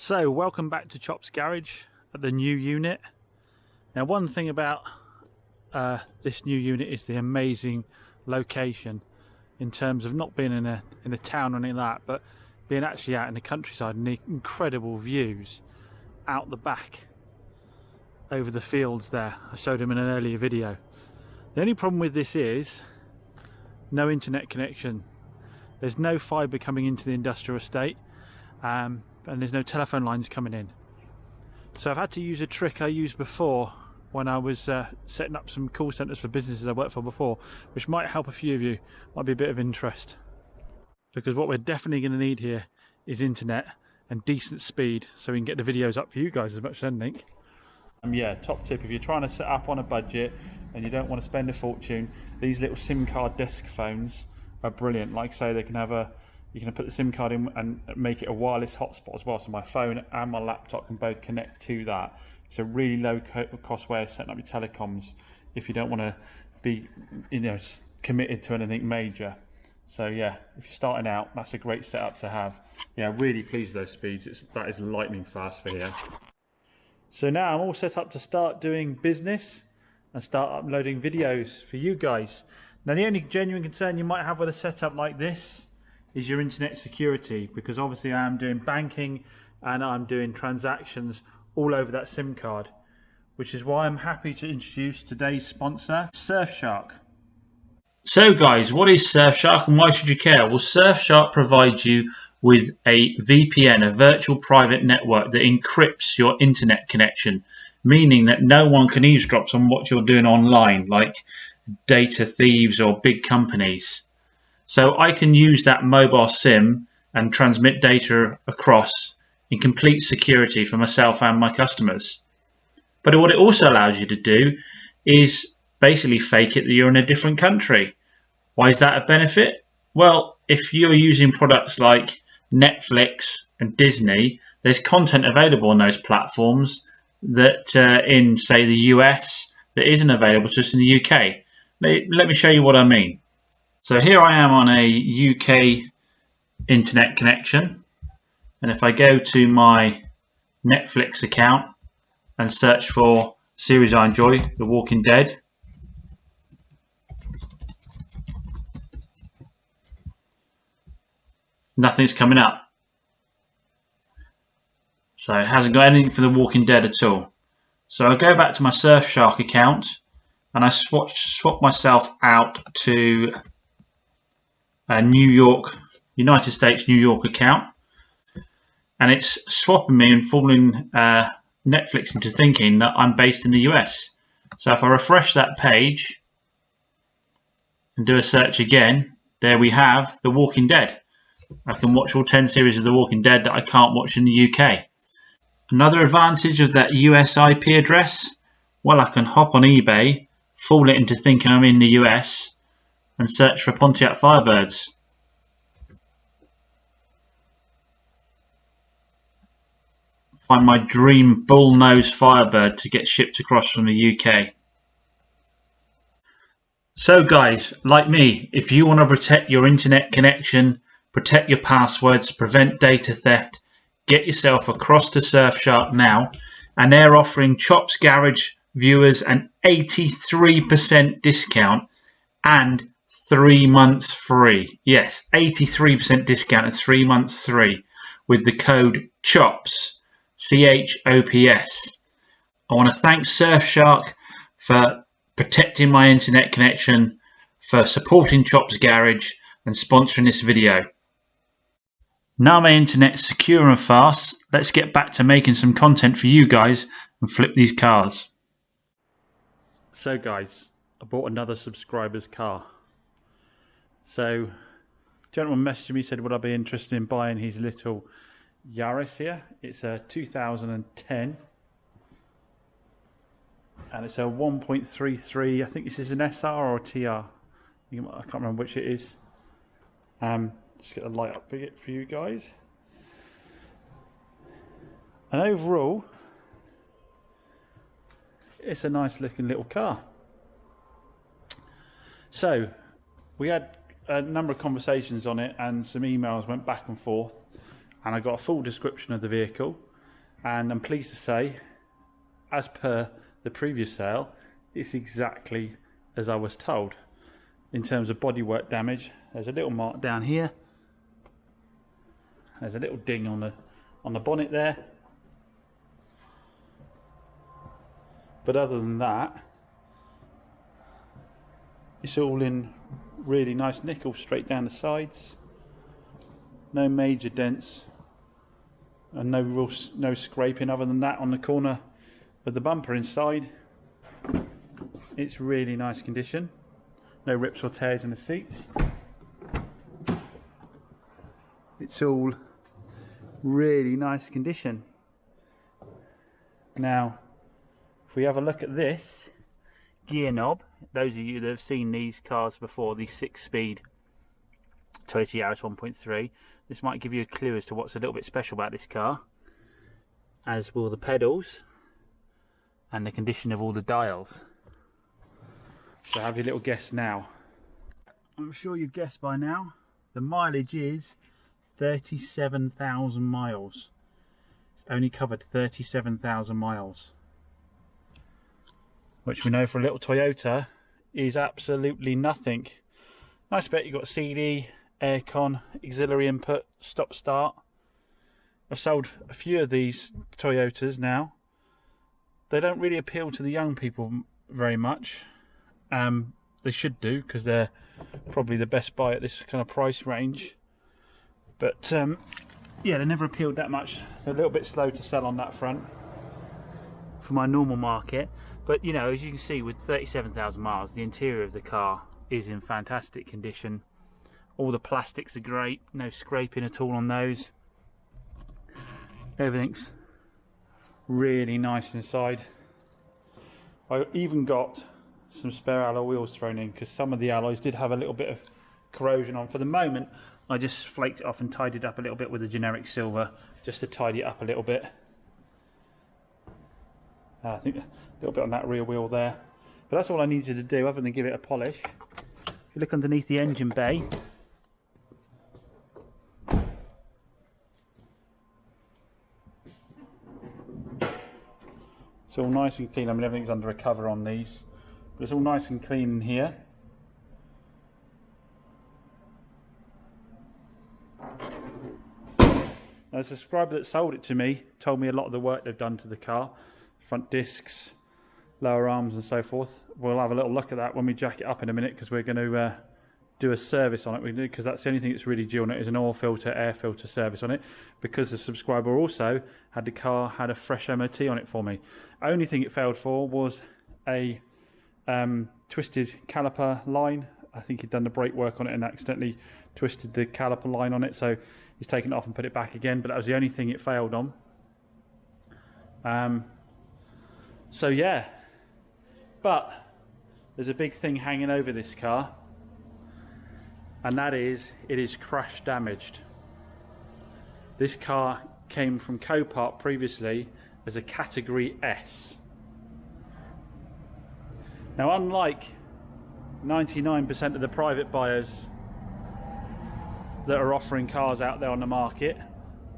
So welcome back to Chop's Garage at the new unit. Now one thing about this new unit is the amazing location in terms of not being in a town or anything like that, but being actually out in the countryside and the incredible views out the back over the fields there. I showed them in an earlier video. The only problem with this is no internet connection. There's no fibre coming into the industrial estate. And there's no telephone lines coming in, so I've had to use a trick I used before when I was setting up some call centres for businesses I worked for before, which might help a few of you, might be a bit of interest, because what we're definitely going to need here is internet and decent speed so we can get the videos up for you guys as much as anything. Yeah, top tip, if you're trying to set up on a budget and you don't want to spend a fortune, these little SIM card desk phones are brilliant. Like I say, they can have you can put the SIM card in and make it a wireless hotspot as well, so my phone and my laptop can both connect to that. It's a really low cost way of setting up your telecoms if you don't want to be, committed to anything major. So yeah, if you're starting out, that's a great setup to have. Yeah, really pleased with those speeds. That is lightning fast for here. So now I'm all set up to start doing business and start uploading videos for you guys. Now the only genuine concern you might have with a setup like this is your internet security, because obviously I am doing banking and I'm doing transactions all over that SIM card, which is why I'm happy to introduce today's sponsor, Surfshark. So guys, what is Surfshark and why should you care? Well, Surfshark provides you with a VPN, a virtual private network that encrypts your internet connection, meaning that no one can eavesdrop on what you're doing online, like data thieves or big companies. So I can use that mobile SIM and transmit data across in complete security for myself and my customers. But what it also allows you to do is basically fake it that you're in a different country. Why is that a benefit? Well, if you're using products like Netflix and Disney, there's content available on those platforms that in, say, the US, that isn't available to us in the UK. Let me show you what I mean. So here I am on a UK internet connection, and if I go to my Netflix account and search for a series I enjoy, The Walking Dead, nothing's coming up. So it hasn't got anything for The Walking Dead at all. So I go back to my Surfshark account and I swap myself out to a United States New York account, and it's swapping me and fooling Netflix into thinking that I'm based in the US. So if I refresh that page and do a search again, there we have The Walking Dead. I can watch all 10 series of The Walking Dead that I can't watch in the UK. Another advantage of that US IP address, well, I can hop on eBay, fool it into thinking I'm in the US, and search for Pontiac Firebirds. Find my dream bull-nosed Firebird to get shipped across from the UK. So guys, like me, if you want to protect your internet connection, protect your passwords, prevent data theft, get yourself across to Surfshark now, and they're offering Chop's Garage viewers an 83% discount and 3 months free. Yes, 83% discount and 3 months free with the code CHOPS, CHOPS. I want to thank Surfshark for protecting my internet connection, for supporting Chop's Garage and sponsoring this video. Now my internet's secure and fast, let's get back to making some content for you guys and flip these cars. So guys, I bought another subscriber's car. So, a gentleman messaged me, said would I be interested in buying his little Yaris here. It's a 2010 and it's a 1.33, I think this is an SR or a TR. I can't remember which it is. Just get the light up for you guys. And overall, it's a nice looking little car. So, we had a number of conversations on it and some emails went back and forth, and I got a full description of the vehicle, and I'm pleased to say, as per the previous sale, it's exactly as I was told. In terms of bodywork damage, there's a little mark down here, there's a little ding on the bonnet there, but other than that, it's all in really nice nickel straight down the sides. No major dents and no scraping other than that on the corner of the bumper inside. It's really nice condition. No rips or tears in the seats. It's all really nice condition. Now, if we have a look at this gear knob, those of you that have seen these cars before, the 6-speed Toyota Yaris 1.3, this might give you a clue as to what's a little bit special about this car, as will the pedals and the condition of all the dials. So have your little guess now. I'm sure you've guessed by now, the mileage is 37,000 miles. It's only covered 37,000 miles, which we know for a little Toyota is absolutely nothing. Nice bit, you've got CD, aircon, auxiliary input, stop start. I've sold a few of these Toyotas now. They don't really appeal to the young people very much. They should do, because they're probably the best buy at this kind of price range. But yeah, they never appealed that much. They're a little bit slow to sell on that front for my normal market. But you know, as you can see, with 37,000 miles, the interior of the car is in fantastic condition. All the plastics are great, no scraping at all on those. Everything's really nice inside. I even got some spare alloy wheels thrown in, because some of the alloys did have a little bit of corrosion on. For the moment, I just flaked it off and tidied it up a little bit with a generic silver, just to tidy it up a little bit. I think a little bit on that rear wheel there. But that's all I needed to do, other than give it a polish. If you look underneath the engine bay, it's all nice and clean. I mean, everything's under a cover on these, but it's all nice and clean in here. Now, the subscriber that sold it to me told me a lot of the work they've done to the car. Front discs, lower arms and so forth. We'll have a little look at that when we jack it up in a minute, because we're going to do a service on it, because that's the only thing that's really due on it, is an oil filter, air filter service on it, because the subscriber also had the car had a fresh MOT on it for me. Only thing it failed for was a twisted caliper line. I think he'd done the brake work on it and accidentally twisted the caliper line on it, so he's taken it off and put it back again, but that was the only thing it failed on. So yeah, but there's a big thing hanging over this car, and that is it is crash damaged. This car came from Copart previously as a category S. Now, unlike 99% of the private buyers that are offering cars out there on the market,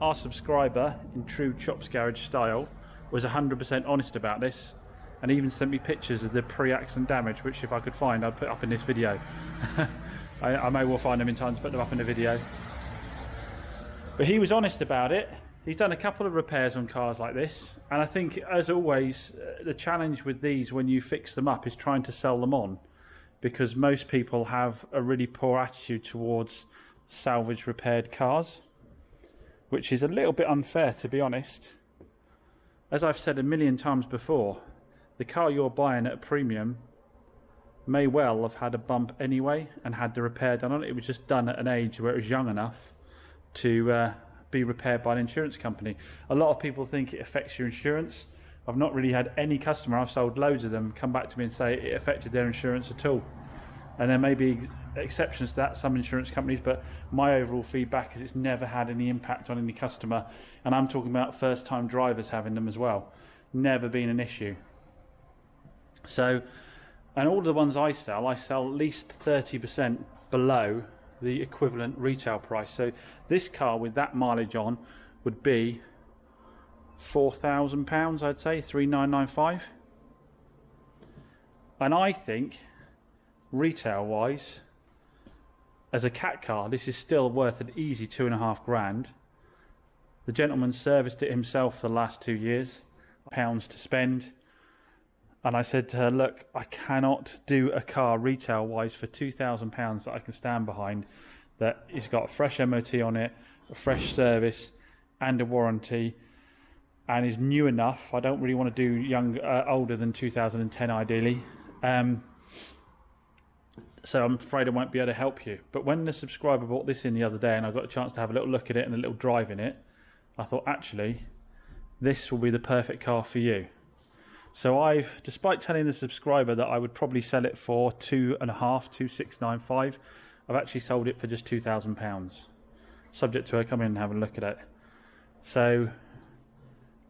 our subscriber, in true Chops Garage style, was 100% honest about this, and even sent me pictures of the pre-accident damage, which if I could find, I'd put up in this video. I may well find them in time to put them up in the video. But he was honest about it. He's done a couple of repairs on cars like this, and I think, as always, the challenge with these when you fix them up is trying to sell them on, because most people have a really poor attitude towards salvage repaired cars, which is a little bit unfair, to be honest. As I've said a million times before, the car you're buying at a premium may well have had a bump anyway and had the repair done on it. It was just done at an age where it was young enough to be repaired by an insurance company. A lot of people think it affects your insurance. I've not really had any customer, I've sold loads of them, come back to me and say it affected their insurance at all. And there may be exceptions to that, some insurance companies, but my overall feedback is it's never had any impact on any customer. And I'm talking about first time drivers having them as well. Never been an issue. So, and all the ones I sell at least 30% below the equivalent retail price. So this car with that mileage on would be £4,000, I'd say, 3,995. And I think, retail wise, as a cat car, this is still worth an easy £2.5 grand. The gentleman serviced it himself for the last 2 years, pounds to spend. And I said to her, look, I cannot do a car retail wise for £2,000 that I can stand behind, that has got a fresh MOT on it, a fresh service and a warranty, and is new enough. I don't really want to do older than 2010 ideally. So I'm afraid I won't be able to help you. But when the subscriber bought this in the other day and I got a chance to have a little look at it and a little drive in it, I thought, actually, this will be the perfect car for you. So despite telling the subscriber that I would probably sell it for 2,695, I've actually sold it for just £2,000, subject to her coming in and having a look at it. So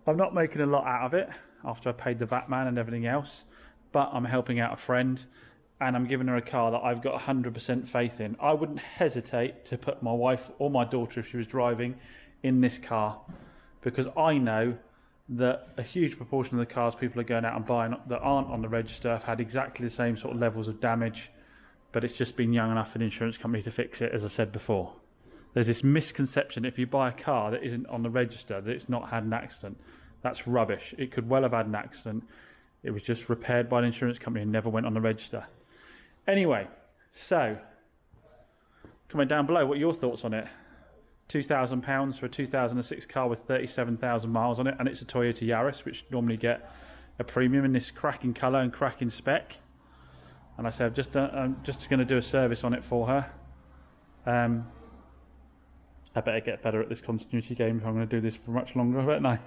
I'm not making a lot out of it after I paid the VAT man and everything else, but I'm helping out a friend and I'm giving her a car that I've got 100% faith in. I wouldn't hesitate to put my wife or my daughter, if she was driving, in this car, because I know that a huge proportion of the cars people are going out and buying that aren't on the register have had exactly the same sort of levels of damage, but it's just been young enough for the insurance company to fix it, as I said before. There's this misconception if you buy a car that isn't on the register that it's not had an accident. That's rubbish. It could well have had an accident. It was just repaired by an insurance company and never went on the register. Anyway, so comment down below what your thoughts on it. £2,000 for a 2006 car with 37,000 miles on it, and it's a Toyota Yaris, which normally get a premium in this cracking colour and cracking spec. And I said I'm just going to do a service on it for her. I better get better at this continuity game if I'm going to do this for much longer, don't I?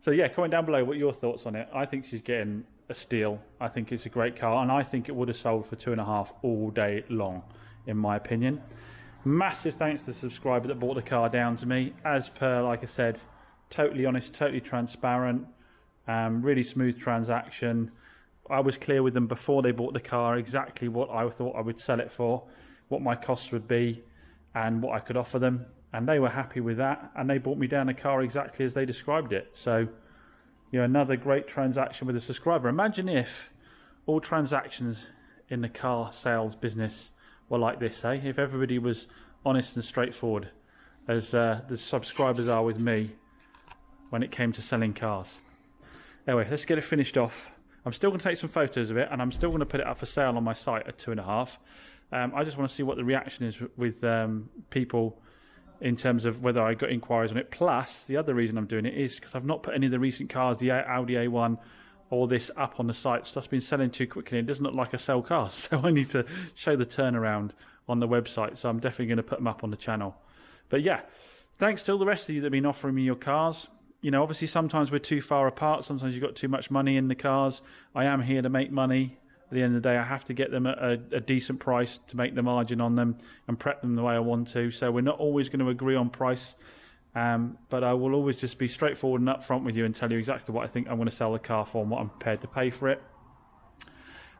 So yeah, comment down below what your thoughts on it. I think she's getting a steal. I think it's a great car, and I think it would have sold for 2.5 all day long, in my opinion. Massive thanks to the subscriber that brought the car down to me. As per, like I said, totally honest, totally transparent, really smooth transaction. I was clear with them before they bought the car exactly what I thought I would sell it for, what my costs would be, and what I could offer them, and they were happy with that, and they bought me down a car exactly as they described it. So, you know, another great transaction with a subscriber. Imagine if all transactions in the car sales business were like this, eh? If everybody was honest and straightforward, as the subscribers are with me when it came to selling cars. Anyway, let's get it finished off. I'm still going to take some photos of it, and I'm still going to put it up for sale on my site at 2.5. I just want to see what the reaction is with people in terms of whether I got inquiries on it. Plus, the other reason I'm doing it is because I've not put any of the recent cars, the Audi A1 or this, up on the site. Stuff's been selling too quickly. It doesn't look like I sell cars, so I need to show the turnaround on the website. So I'm definitely going to put them up on the channel. But yeah, thanks to all the rest of you that have been offering me your cars. You know, obviously sometimes we're too far apart. Sometimes you've got too much money in the cars. I am here to make money. At the end of the day, I have to get them at a decent price to make the margin on them and prep them the way I want to. So we're not always going to agree on price, but I will always just be straightforward and upfront with you and tell you exactly what I think I'm going to sell the car for and what I'm prepared to pay for it.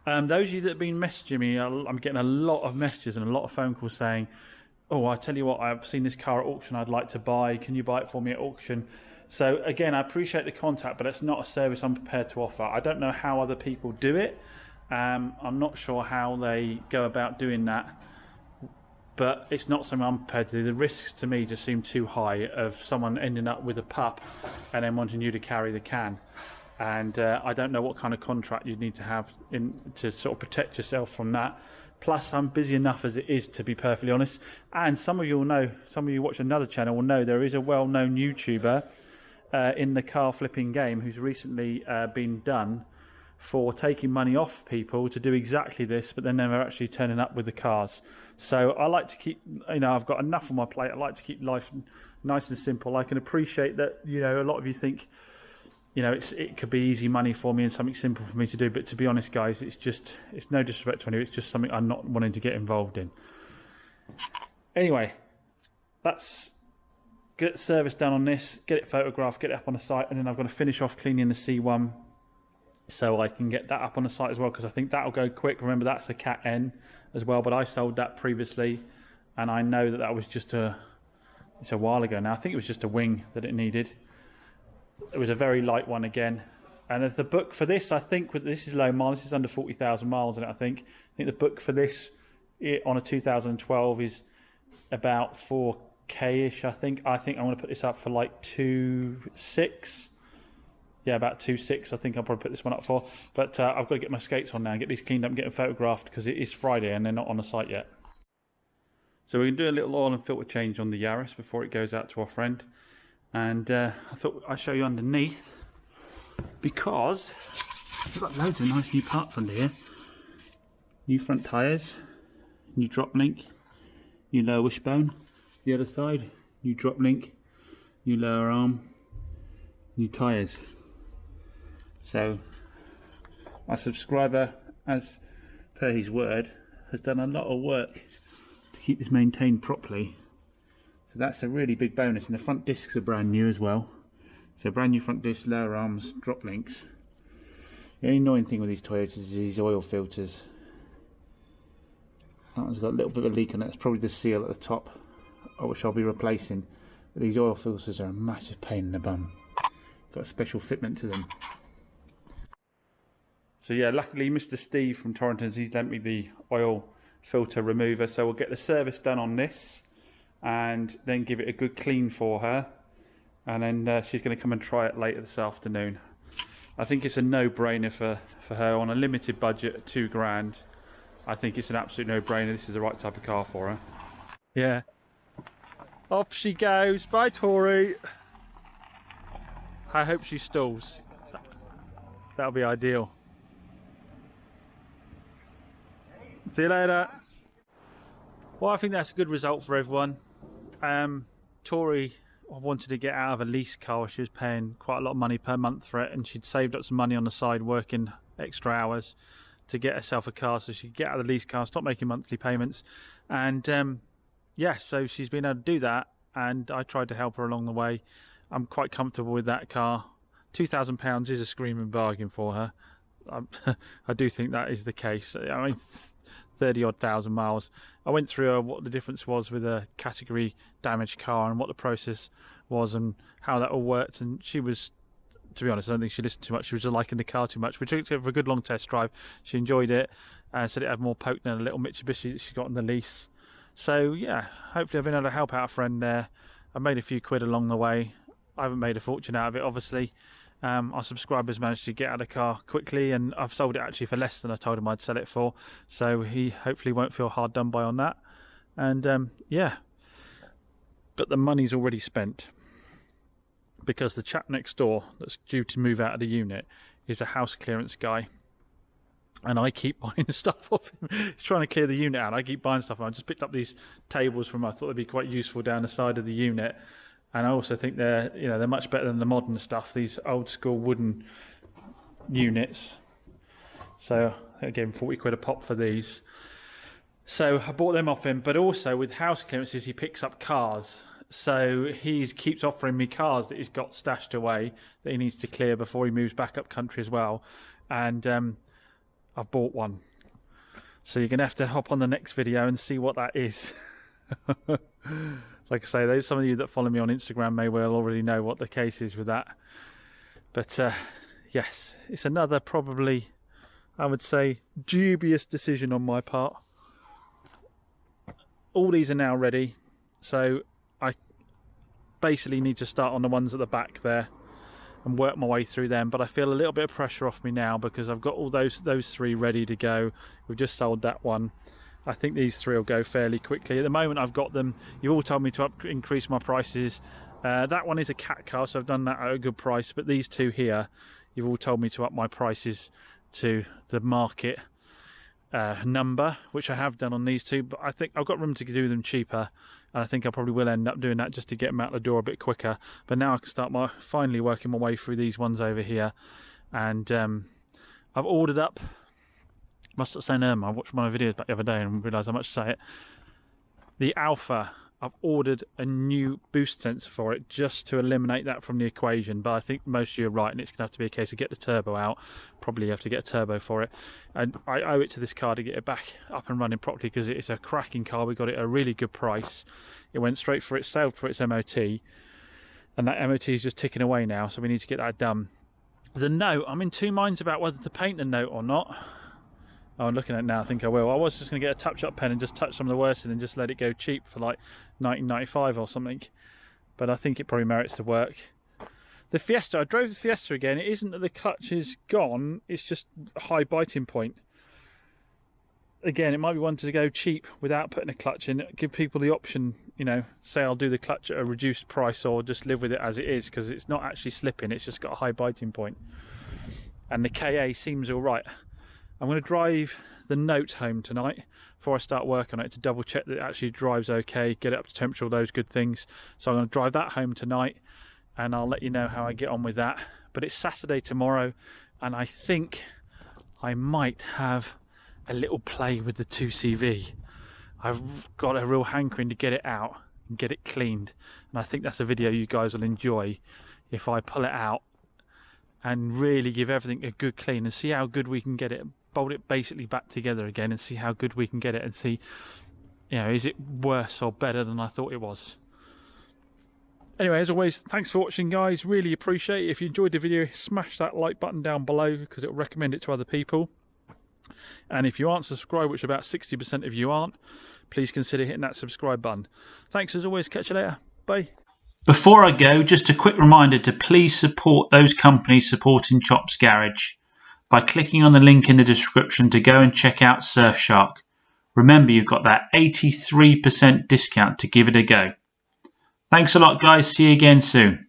Those of you that have been messaging me, I'm getting a lot of messages and a lot of phone calls saying, oh, I tell you what, I've seen this car at auction I'd like to buy. Can you buy it for me at auction? So again, I appreciate the contact, but it's not a service I'm prepared to offer. I don't know how other people do it. I'm not sure how they go about doing that, but it's not something I'm prepared to do. The risks to me just seem too high of someone ending up with a pup and then wanting you to carry the can. And I don't know what kind of contract you'd need to have to sort of protect yourself from that. Plus, I'm busy enough as it is, to be perfectly honest. And some of you will know, some of you watch another channel will know there is a well-known YouTuber in the car flipping game who's recently been done for taking money off people to do exactly this, but then never actually turning up with the cars. So I like to keep, you know, I've got enough on my plate. I like to keep life nice and simple. I can appreciate that, you know, a lot of you think, you know, it could be easy money for me and something simple for me to do, but to be honest, guys, it's no disrespect to anyone, it's just something I'm not wanting to get involved in. Anyway, let's get the service done on this, get it photographed, get it up on the site, and then I've got to finish off cleaning the C1 so I can get that up on the site as well, because I think that'll go quick. Remember, that's a Cat N as well, but I sold that previously, and I know that was just it's a while ago now. I think it was just a wing that it needed. It was a very light one again. And as the book for this, I think this is low miles. This is under 40,000 miles in it. I think the book for this on a 2012 is about 4K ish. I think I'm going to put this up for like 2.6. Yeah, about 2.6. I think I'll probably put this one up for. But I've got to get my skates on now and get these cleaned up and get them photographed because it is Friday and they're not on the site yet. So we can do a little oil and filter change on the Yaris before it goes out to our friend. And I thought I'd show you underneath, because we've got loads of nice new parts under here. New front tyres, new drop link, new lower wishbone. The other side, new drop link, new lower arm, new tyres. So my subscriber, as per his word, has done a lot of work to keep this maintained properly. So that's a really big bonus, and the front discs are brand new as well. So brand new front discs, lower arms, drop links. The only annoying thing with these Toyotas is these oil filters. That one's got a little bit of a leak on it. It's probably the seal at the top, which I'll be replacing. But these oil filters are a massive pain in the bum. Got a special fitment to them. So yeah, luckily Mr. Steve from Torrington's, he's lent me the oil filter remover. So we'll get the service done on this and then give it a good clean for her, and then she's going to come and try it later this afternoon. I think it's a no-brainer for her on a limited budget at £2,000. I think it's an absolute no-brainer. This is the right type of car for her. Yeah. Off she goes. Bye, Tori. I hope she stalls. That'll be ideal. See you later. Well, I think that's a good result for everyone. Tori wanted to get out of a lease car. She was paying quite a lot of money per month for it, and she'd saved up some money on the side working extra hours to get herself a car so she could get out of the lease car, stop making monthly payments. And yeah, so she's been able to do that, and I tried to help her along the way. I'm quite comfortable with that car. £2,000 is a screaming bargain for her. I do think that is the case. I mean, 30-odd thousand miles. I went through what the difference was with a category damaged car and what the process was and how that all worked, and she was, to be honest, I don't think she listened too much. She was just liking the car too much. We took it for a good long test drive. She enjoyed it and said it had more poke than a little Mitsubishi that she got on the lease. So yeah, hopefully I've been able to help out a friend there. I made a few quid along the way. I haven't made a fortune out of it, obviously. Our subscribers managed to get out of the car quickly, and I've sold it actually for less than I told him I'd sell it for, so he hopefully won't feel hard done by on that. And yeah, but the money's already spent, because the chap next door that's due to move out of the unit is a house clearance guy, and I keep buying stuff off him. He's trying to clear the unit out. I keep buying stuff, and I just picked up these tables from him. I thought they'd be quite useful down the side of the unit. And I also think they're much better than the modern stuff, these old school wooden units. So again, 40 quid a pop for these. So I bought them off him, but also with house clearances he picks up cars. So he keeps offering me cars that he's got stashed away that he needs to clear before he moves back up country as well. And I've bought one. So you're going to have to hop on the next video and see what that is. Like I say, some of you that follow me on Instagram may well already know what the case is with that. But yes, it's another probably, I would say, dubious decision on my part. All these are now ready, so I basically need to start on the ones at the back there and work my way through them. But I feel a little bit of pressure off me now because I've got all those three ready to go. We've just sold that one. I think these three will go fairly quickly. At the moment I've got them, you've all told me to increase my prices. That one is a cat car, so I've done that at a good price, but these two here, you've all told me to up my prices to the market number, which I have done on these two, but I think I've got room to do them cheaper, and I think I probably will end up doing that just to get them out the door a bit quicker. But now I can start finally working my way through these ones over here, and I've ordered up, must have said I watched one of my videos back the other day and realised how much to say it. The Alpha, I've ordered a new boost sensor for it just to eliminate that from the equation, but I think most of you are right, and it's going to have to be a case of get the turbo out. Probably have to get a turbo for it, and I owe it to this car to get it back up and running properly, because it's a cracking car. We got it at a really good price. It went straight for it, sailed for its MOT, and that MOT is just ticking away now, so we need to get that done. The note, I'm in two minds about whether to paint the note or not. Oh, I'm looking at it now, I think I will. I was just going to get a touch-up pen and just touch some of the worst in and just let it go cheap for like 19.95 or something. But I think it probably merits the work. The Fiesta, I drove the Fiesta again. It isn't that the clutch is gone, it's just a high biting point. Again, it might be one to go cheap without putting a clutch in. Give people the option, you know, say I'll do the clutch at a reduced price or just live with it as it is, because it's not actually slipping, it's just got a high biting point. And the KA seems all right. I'm going to drive the Note home tonight before I start work on it to double check that it actually drives okay, get it up to temperature, all those good things. So I'm going to drive that home tonight and I'll let you know how I get on with that. But it's Saturday tomorrow and I think I might have a little play with the 2CV. I've got a real hankering to get it out and get it cleaned, and I think that's a video you guys will enjoy if I pull it out and really give everything a good clean and see how good we can get it, bolt it basically back together again and see how good we can get it and see, you know, is it worse or better than I thought it was. Anyway, as always, thanks for watching guys, really appreciate it. If you enjoyed the video, smash that like button down below because it will recommend it to other people. And if you aren't subscribed, which about 60% of you aren't, please consider hitting that subscribe button. Thanks as always, catch you later, bye. Before I go, just a quick reminder to please support those companies supporting Chops Garage by clicking on the link in the description to go and check out Surfshark. Remember, you've got that 83% discount to give it a go. Thanks a lot guys, see you again soon.